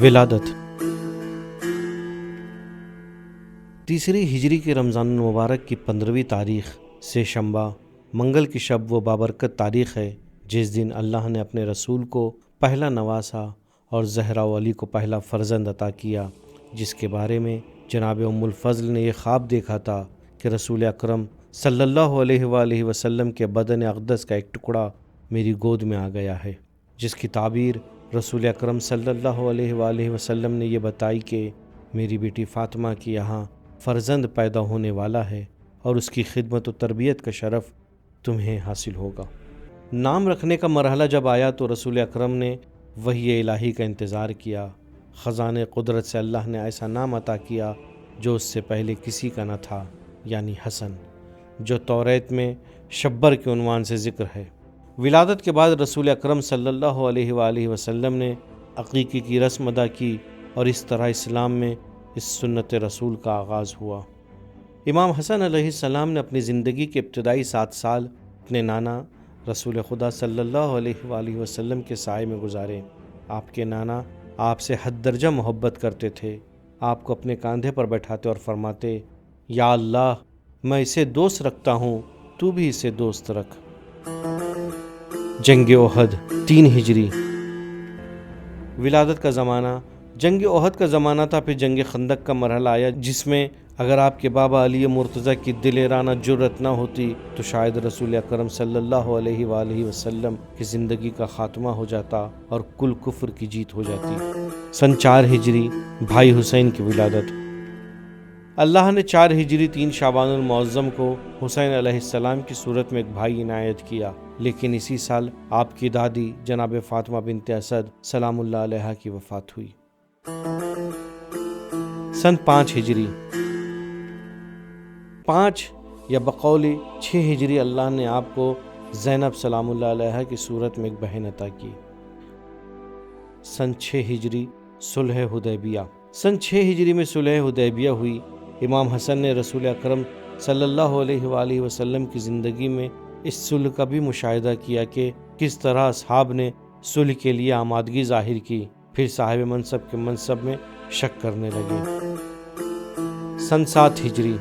ولادت 3 ہجری کے رمضان المبارک کی 15ویں تاریخ سے شنبہ منگل کی شب وہ بابرکت تاریخ ہے جس دن اللہ نے اپنے رسول کو پہلا نواسا اور زہرا و علی کو پہلا فرزند عطا کیا، جس کے بارے میں جناب ام الفضل نے یہ خواب دیکھا تھا کہ رسول اکرم صلی اللہ علیہ وآلہ وسلم کے بدن اقدس کا ایک ٹکڑا میری گود میں آ گیا ہے، جس کی تعبیر رسول اکرم صلی اللہ علیہ وآلہ وسلم نے یہ بتائی کہ میری بیٹی فاطمہ کی یہاں فرزند پیدا ہونے والا ہے اور اس کی خدمت و تربیت کا شرف تمہیں حاصل ہوگا۔ نام رکھنے کا مرحلہ جب آیا تو رسول اکرم نے وحی الہی کا انتظار کیا۔ خزانے قدرت سے اللہ نے ایسا نام عطا کیا جو اس سے پہلے کسی کا نہ تھا، یعنی حسن، جو توریت میں شبر کے عنوان سے ذکر ہے۔ ولادت کے بعد رسول اکرم صلی اللہ علیہ وآلہ وسلم نے عقیقے کی رسم ادا کی اور اس طرح اسلام میں اس سنت رسول کا آغاز ہوا۔ امام حسن علیہ السلام نے اپنی زندگی کے ابتدائی 7 سال اپنے نانا رسول خدا صلی اللہ علیہ وآلہ وسلم کے سائے میں گزارے۔ آپ کے نانا آپ سے حد درجہ محبت کرتے تھے، آپ کو اپنے کاندھے پر بیٹھاتے اور فرماتے، یا اللہ میں اسے دوست رکھتا ہوں، تو بھی اسے دوست رکھ۔ جنگ احد 3 ہجری۔ ولادت کا زمانہ جنگ احد کا زمانہ تھا، پھر جنگ خندق کا مرحلہ آیا، جس میں اگر آپ کے بابا علی مرتضیٰ کی دلیرانہ جرأت نہ ہوتی تو شاید رسول اکرم صلی اللہ علیہ وآلہ وسلم کی زندگی کا خاتمہ ہو جاتا اور کل کفر کی جیت ہو جاتی۔ سن 4 ہجری بھائی حسین کی ولادت۔ اللہ نے 4 ہجری 3 شعبان المعظم کو حسین علیہ السلام کی صورت میں ایک بھائی عنایت کیا، لیکن اسی سال آپ کی دادی جناب فاطمہ بنت اسد سلام اللہ علیہا کی وفات ہوئی۔ سن 5 ہجری 5 یا بقول 6 ہجری اللہ نے آپ کو زینب سلام اللہ علیہا کی صورت میں ایک بہن عطا کی۔ سن 6 ہجری صلح حدیبیہ۔ سن 6 ہجری میں صلح حدیبیہ ہوئی۔ امام حسن نے رسول اکرم صلی اللہ علیہ وآلہ وسلم کی زندگی میں اس صلح کا بھی مشاہدہ کیا کہ کس طرح اصحاب نے صلح کے لیے آمادگی ظاہر کی، پھر صاحب منصب کے منصب میں شک کرنے لگے۔ سن 7 ہجری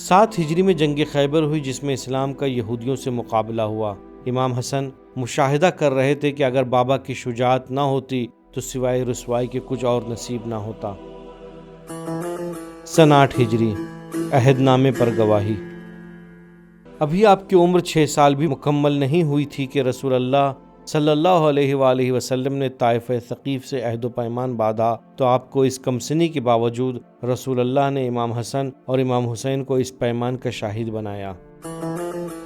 7 ہجری میں جنگ خیبر ہوئی، جس میں اسلام کا یہودیوں سے مقابلہ ہوا۔ امام حسن مشاہدہ کر رہے تھے کہ اگر بابا کی شجاعت نہ ہوتی تو سوائے رسوائی کے کچھ اور نصیب نہ ہوتا۔ سن 8 ہجری عہد نامے پر گواہی۔ ابھی آپ کی عمر 6 سال بھی مکمل نہیں ہوئی تھی کہ رسول اللہ صلی اللہ علیہ وآلہ وسلم نے طائف ثقیف سے عہد و پیمان باندھا، تو آپ کو اس کمسنی کے باوجود رسول اللہ نے امام حسن اور امام حسین کو اس پیمان کا شاہد بنایا۔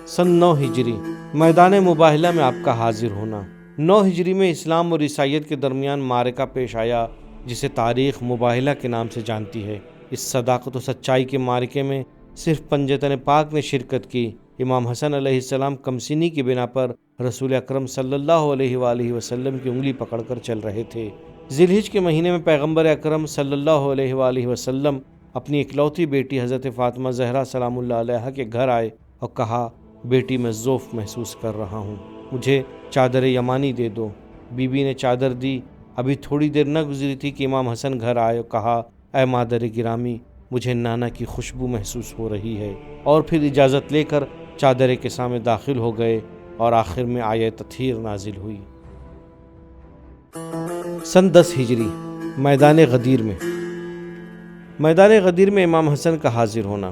سن 9 ہجری میدان مباہلہ میں آپ کا حاضر ہونا۔ 9 ہجری میں اسلام اور عیسائیت کے درمیان معرکہ پیش آیا، جسے تاریخ مباہلہ کے نام سے جانتی ہے۔ اس صداقت و سچائی کے معرکے میں صرف پنجتن پاک نے شرکت کی۔ امام حسن علیہ السلام کمسنی کی بنا پر رسول اکرم صلی اللہ علیہ وآلہ وسلم کی انگلی پکڑ کر چل رہے تھے۔ ذی الحجہ کے مہینے میں پیغمبر اکرم صلی اللہ علیہ وآلہ وسلم اپنی اکلوتی بیٹی حضرت فاطمہ زہرا سلام اللہ علیہا کے گھر آئے اور کہا، بیٹی میں ضعف محسوس کر رہا ہوں، مجھے چادر یمانی دے دو۔ بی بی نے چادر دی۔ ابھی تھوڑی دیر نہ گزری تھی کہ امام حسن گھر آئے اور کہا، اے مادر گرامی، مجھے نانا کی خوشبو محسوس ہو رہی ہے، اور پھر اجازت لے کر چادر کے سامنے داخل ہو گئے اور آخر میں آیت تطہیر نازل ہوئی۔ سن 10 ہجری میدان غدیر میں۔ میدان غدیر میں امام حسن کا حاضر ہونا۔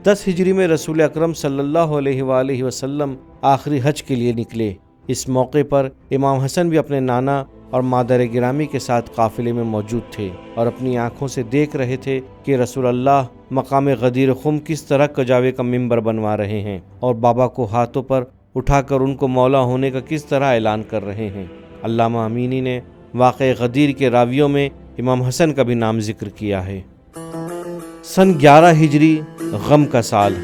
10 ہجری میں رسول اکرم صلی اللہ علیہ وآلہ وسلم آخری حج کے لیے نکلے۔ اس موقع پر امام حسن بھی اپنے نانا اور مادر گرامی کے ساتھ قافلے میں موجود تھے اور اپنی آنکھوں سے دیکھ رہے تھے کہ رسول اللہ مقام غدیر خم کس طرح کجاوے کا منبر بنوا رہے ہیں اور بابا کو ہاتھوں پر اٹھا کر ان کو مولا ہونے کا کس طرح اعلان کر رہے ہیں۔ علامہ امینی نے واقع غدیر کے راویوں میں امام حسن کا بھی نام ذکر کیا ہے۔ سن 11 ہجری غم کا سال۔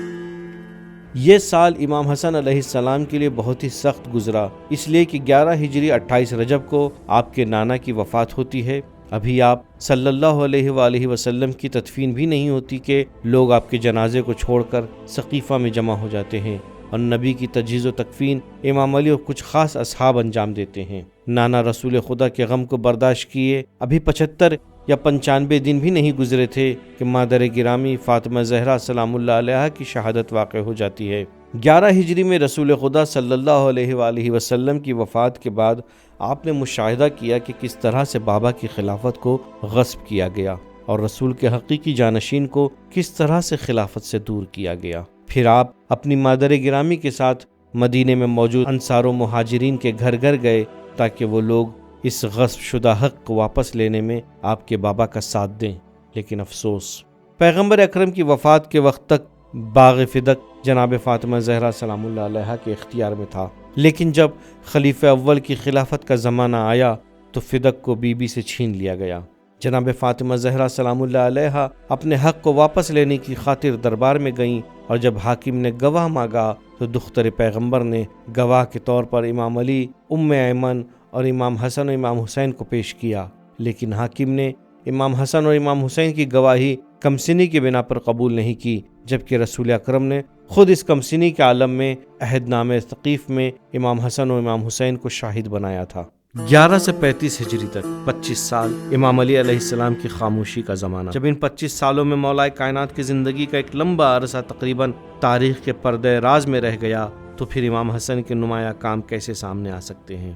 یہ سال امام حسن علیہ السلام کے لیے بہت ہی سخت گزرا، اس لیے کہ 11 ہجری 28 رجب کو آپ کے نانا کی وفات ہوتی ہے۔ ابھی آپ صلی اللہ علیہ وآلہ وسلم کی تدفین بھی نہیں ہوتی کہ لوگ آپ کے جنازے کو چھوڑ کر سقیفہ میں جمع ہو جاتے ہیں اور نبی کی تجہیز و تکفین امام علی اور کچھ خاص اصحاب انجام دیتے ہیں۔ نانا رسول خدا کے غم کو برداشت کیے ابھی 75 یا 95 دن بھی نہیں گزرے تھے کہ مادر گرامی فاطمہ زہرا سلام اللہ علیہا کی شہادت واقع ہو جاتی ہے۔ 11 ہجری میں رسول خدا صلی اللہ علیہ وآلہ وسلم کی وفات کے بعد آپ نے مشاہدہ کیا کہ کس طرح سے بابا کی خلافت کو غصب کیا گیا اور رسول کے حقیقی جانشین کو کس طرح سے خلافت سے دور کیا گیا۔ پھر آپ اپنی مادر گرامی کے ساتھ مدینے میں موجود انصار و مہاجرین کے گھر گھر گئے تاکہ وہ لوگ اس غصب شدہ حق کو واپس لینے میں آپ کے بابا کا ساتھ دیں، لیکن افسوس پیغمبر اکرم کی وفات کے وقت تک باغ فدق جناب فاطمہ زہرا سلام اللہ علیہا کے اختیار میں تھا، لیکن جب خلیفہ اول کی خلافت کا زمانہ آیا تو فدق کو بی بی سے چھین لیا گیا۔ جناب فاطمہ زہرا سلام اللہ علیہا اپنے حق کو واپس لینے کی خاطر دربار میں گئیں، اور جب حاکم نے گواہ مانگا تو دختر پیغمبر نے گواہ کے طور پر امام علی، ایمن اور امام حسن و امام حسین کو پیش کیا، لیکن حاکم نے امام حسن اور امام حسین کی گواہی کمسنی کی بنا پر قبول نہیں کی، جبکہ رسول اکرم نے خود اس کمسنی کے عالم میں عہد نامہ ثقیف میں امام حسن و امام حسین کو شاہد بنایا تھا۔ 11 سے 35 ہجری تک 25 سال امام علی علیہ السلام کی خاموشی کا زمانہ۔ جب ان 25 سالوں میں مولا کائنات کی زندگی کا ایک لمبا عرصہ تقریباً تاریخ کے پردے راز میں رہ گیا تو پھر امام حسن کے نمایاں کام کیسے سامنے آ سکتے ہیں؟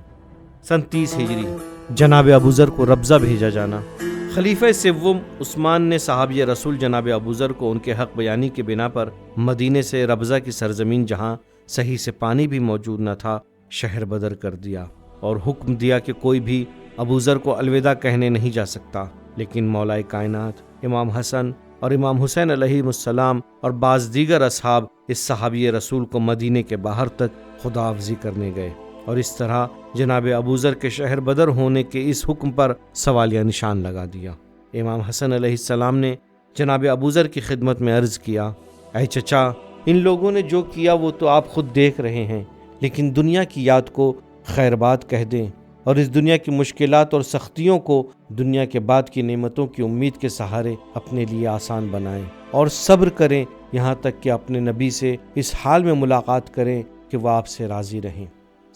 سن 30 ہجری جناب ابوذر کو ربضہ بھیجا جانا۔ خلیفہ سوم عثمان نے صحابی رسول جناب ابوذر کو ان کے حق بیانی کے بنا پر مدینے سے ربضہ کی سرزمین جہاں صحیح سے پانی بھی موجود نہ تھا شہر بدر کر دیا اور حکم دیا کہ کوئی بھی ابوذر کو الوداع کہنے نہیں جا سکتا، لیکن مولا کائنات امام حسن اور امام حسین علیہ السلام اور بعض دیگر اصحاب اس صحابی رسول کو مدینے کے باہر تک خدا افزی کرنے گئے، اور اس طرح جناب ابوذر کے شہر بدر ہونے کے اس حکم پر سوالیہ نشان لگا دیا۔ امام حسن علیہ السلام نے جناب ابوذر کی خدمت میں عرض کیا، اے چچا، ان لوگوں نے جو کیا وہ تو آپ خود دیکھ رہے ہیں، لیکن دنیا کی یاد کو خیر بات کہہ دیں اور اس دنیا کی مشکلات اور سختیوں کو دنیا کے بعد کی نعمتوں کی امید کے سہارے اپنے لیے آسان بنائیں اور صبر کریں یہاں تک کہ اپنے نبی سے اس حال میں ملاقات کریں کہ وہ آپ سے راضی رہیں۔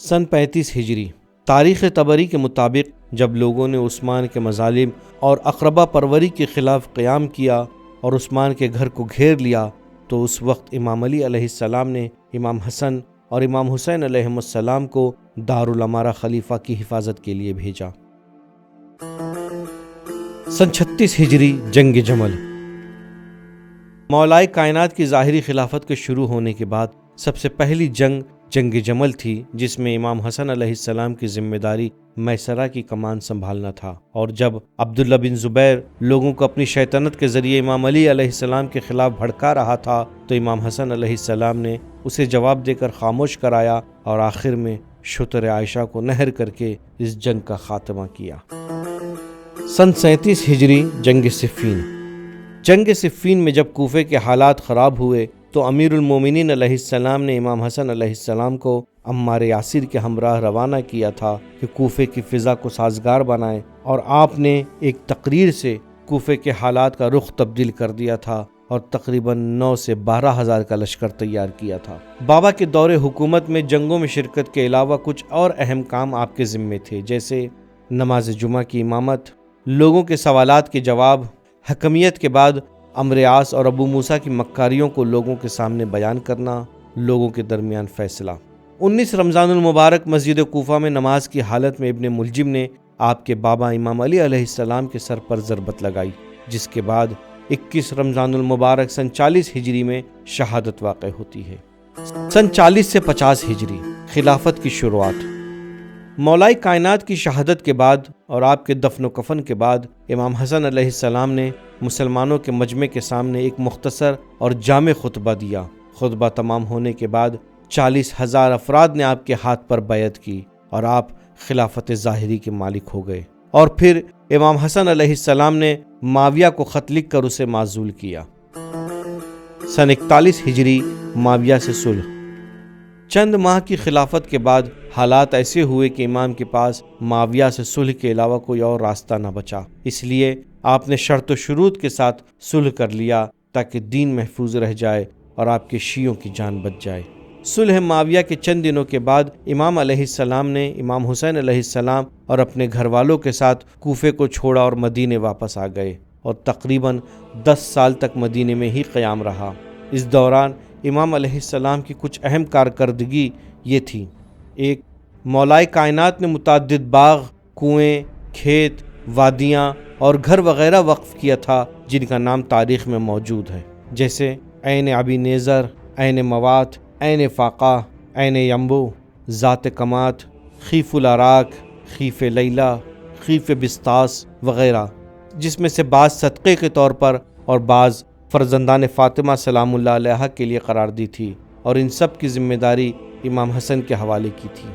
سن 35 ہجری تاریخ طبری کے مطابق جب لوگوں نے عثمان کے مظالم اور اقربا پروری کے خلاف قیام کیا اور عثمان کے گھر کو گھیر لیا تو اس وقت امام علی علیہ السلام نے امام حسن اور امام حسین علیہ السلام کو دارالامارہ خلیفہ کی حفاظت کے لیے بھیجا۔ سن 36 ہجری جنگ جمل مولا کائنات کی ظاہری خلافت کے شروع ہونے کے بعد سب سے پہلی جنگ جمل تھی، جس میں امام حسن علیہ السلام کی ذمہ داری میسرہ کی کمان سنبھالنا تھا، اور جب عبداللہ بن زبیر لوگوں کو اپنی شیطنت کے ذریعے امام علی علیہ السلام کے خلاف بھڑکا رہا تھا تو امام حسن علیہ السلام نے اسے جواب دے کر خاموش کرایا اور آخر میں شتر عائشہ کو نہر کر کے اس جنگ کا خاتمہ کیا۔ سن 37 ہجری جنگ صفین میں جب کوفے کے حالات خراب ہوئے تو امیر المومنین علیہ السلام نے امام حسن علیہ السلام کو عمار یاسر کے ہمراہ روانہ کیا تھا کہ کوفے کی فضا کو سازگار بنائیں، اور آپ نے ایک تقریر سے کوفے کے حالات کا رخ تبدیل کر دیا تھا اور تقریباً 9 سے 12 ہزار کا لشکر تیار کیا تھا۔ بابا کے دور حکومت میں جنگوں میں شرکت کے علاوہ کچھ اور اہم کام آپ کے ذمے تھے، جیسے نماز جمعہ کی امامت، لوگوں کے سوالات کے جواب، حکمیت کے بعد عمرو عاص اور ابو موسیٰ کی مکاریوں کو لوگوں کے سامنے بیان کرنا، لوگوں کے درمیان فیصلہ۔ 19 رمضان المبارک مسجد کوفہ میں نماز کی حالت میں ابن ملجم نے آپ کے بابا امام علی علیہ السلام کے سر پر ضربت لگائی، جس کے بعد 21 رمضان المبارک سن 40 ہجری میں شہادت واقع ہوتی ہے۔ سن 40 سے 50 ہجری خلافت کی شروعات۔ مولا کائنات کی شہادت کے بعد اور آپ کے دفن و کفن کے بعد امام حسن علیہ السلام نے مسلمانوں کے مجمع کے سامنے ایک مختصر اور جامع خطبہ دیا۔ خطبہ تمام ہونے کے بعد 40,000 افراد نے آپ کے ہاتھ پر بیعت کی اور آپ خلافت ظاہری کے مالک ہو گئے، اور پھر امام حسن علیہ السلام نے معاویہ کو خط لکھ کر اسے معزول کیا۔ سن 41 ہجری معاویہ سے صلح۔ چند ماہ کی خلافت کے بعد حالات ایسے ہوئے کہ امام کے پاس معاویہ سے صلح کے علاوہ کوئی اور راستہ نہ بچا، اس لیے آپ نے شرط و شروط کے ساتھ صلح کر لیا تاکہ دین محفوظ رہ جائے اور آپ کے شیعوں کی جان بچ جائے۔ صلح معاویہ کے چند دنوں کے بعد امام علیہ السلام نے امام حسین علیہ السلام اور اپنے گھر والوں کے ساتھ کوفے کو چھوڑا اور مدینے واپس آ گئے اور تقریباً 10 سال تک مدینے میں ہی قیام رہا۔ اس دوران امام علیہ السلام کی کچھ اہم کارکردگی یہ تھی: 1. مولائے کائنات نے متعدد باغ، کنویں، کھیت، وادیاں اور گھر وغیرہ وقف کیا تھا جن کا نام تاریخ میں موجود ہے، جیسے عین ابی نیزر، عین موات، عین فاقہ، عین ینبو، ذات کمات، خیف الاراک، خیف لیلہ، خیف بسطاس وغیرہ، جس میں سے بعض صدقے کے طور پر اور بعض فرزندان فاطمہ سلام اللہ علیہا کے لیے قرار دی تھی، اور ان سب کی ذمہ داری امام حسن کے حوالے کی تھی۔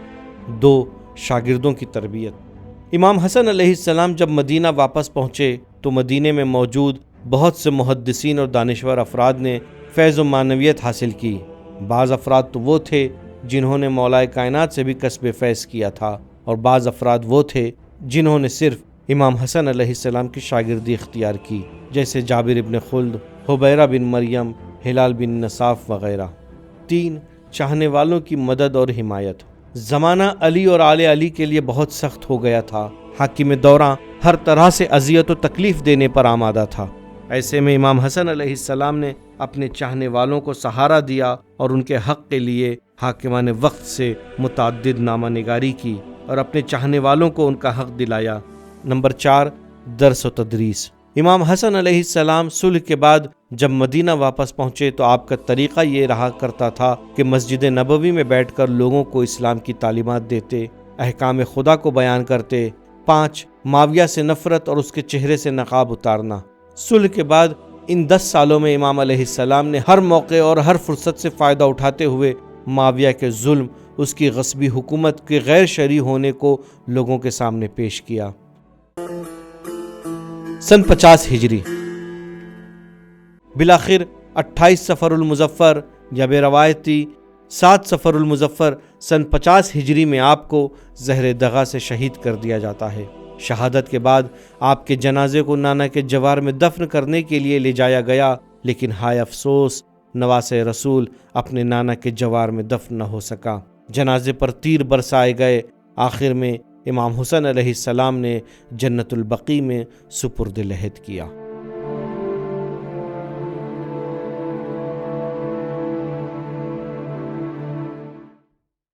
2. شاگردوں کی تربیت۔ امام حسن علیہ السلام جب مدینہ واپس پہنچے تو مدینے میں موجود بہت سے محدثین اور دانشور افراد نے فیض و معنویت حاصل کی۔ بعض افراد تو وہ تھے جنہوں نے مولائے کائنات سے بھی کسب فیض کیا تھا، اور بعض افراد وہ تھے جنہوں نے صرف امام حسن علیہ السلام کی شاگردی اختیار کی، جیسے جابر ابن خلد، حبیرہ بن مریم، ہلال بن نصاف وغیرہ۔ 3. چاہنے والوں کی مدد اور حمایت۔ زمانہ علی اور آل علی کے لیے بہت سخت ہو گیا تھا۔ حاکم دوراں ہر طرح سے اذیت و تکلیف دینے پر آمادہ تھا۔ ایسے میں امام حسن علیہ السلام نے اپنے چاہنے والوں کو سہارا دیا اور ان کے حق کے لیے حاکمان وقت سے متعدد نامہ نگاری کی اور اپنے چاہنے والوں کو ان کا حق دلایا۔ نمبر 4. درس و تدریس۔ امام حسن علیہ السلام صلح کے بعد جب مدینہ واپس پہنچے تو آپ کا طریقہ یہ رہا کرتا تھا کہ مسجد نبوی میں بیٹھ کر لوگوں کو اسلام کی تعلیمات دیتے، احکام خدا کو بیان کرتے۔ 5. معاویہ سے نفرت اور اس کے چہرے سے نقاب اتارنا۔ صلح کے بعد ان 10 سالوں میں امام علیہ السلام نے ہر موقع اور ہر فرصت سے فائدہ اٹھاتے ہوئے معاویہ کے ظلم، اس کی غصبی حکومت کے غیر شرعی ہونے کو لوگوں کے سامنے پیش کیا۔ سن 50 ہجری۔ بالآخر 28 صفر المظفر یا بے روایتی 7 صفر المظفر سن 50 ہجری میں آپ کو زہر دغا سے شہید کر دیا جاتا ہے۔ شہادت کے بعد آپ کے جنازے کو نانا کے جوار میں دفن کرنے کے لیے لے جایا گیا، لیکن ہائے افسوس نواسہ رسول اپنے نانا کے جوار میں دفن نہ ہو سکا۔ جنازے پر تیر برسائے گئے۔ آخر میں امام حسن علیہ السلام نے جنت البقیع میں سپرد لحد کیا۔